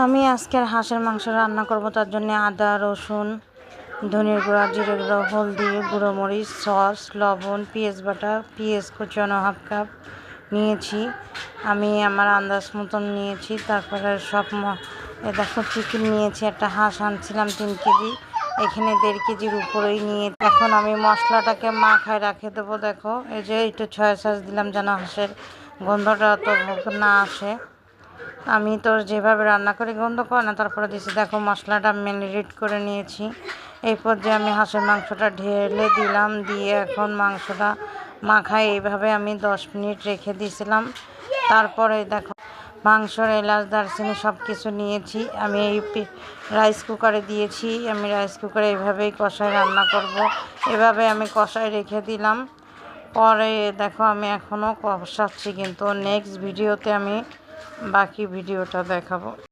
আমি আজকের হাঁসের মাংস রান্না করব, তার জন্য আদা, রসুন, ধনের গুঁড়া, জিরে গুঁড়ো, হলদি, গুঁড়ো মরিচ, সস, লবণ, পেঁয়াজ বাটা, পেঁয়াজ কুচানো 1/2 কাপ নিয়েছি। আমি আমার আন্দাজ মতন নিয়েছি। তারপরে সব দেখো চিকেন নিয়েছি, একটা হাঁস আনছিলাম 3 কেজি, এখানে 1.5 কেজির উপরেই নিয়ে। এখন আমি মশলাটাকে মাখায় রাখে দেবো। দেখো এই যে একটু সয়া সস দিলাম যেন হাঁসের গন্ধটা তো না আসে। আমি তো যেভাবে রান্না করি গন্ধ করে না, তারপরে দিয়েছি। দেখো মশলাটা ম্যারিনেট করে নিয়েছি। এই পর্যায়ে আমি হাঁসের মাংসটা ঢেলে দিলাম, দিয়ে এখন মাংসটা মাখায় এইভাবে আমি 10 মিনিট রেখে দিয়েছিলাম। তারপরে দেখো মাংসর এলাচ, দারচিনি সব কিছু নিয়েছি। আমি এই রাইস কুকারে দিয়েছি। আমি রাইস কুকারে এইভাবেই কষায় রান্না করব। এভাবে আমি কষায় রেখে দিলাম। পরে দেখো আমি এখনও কষাচ্ছি, কিন্তু নেক্সট ভিডিওতে আমি বাকি ভিডিওটা দেখাবো।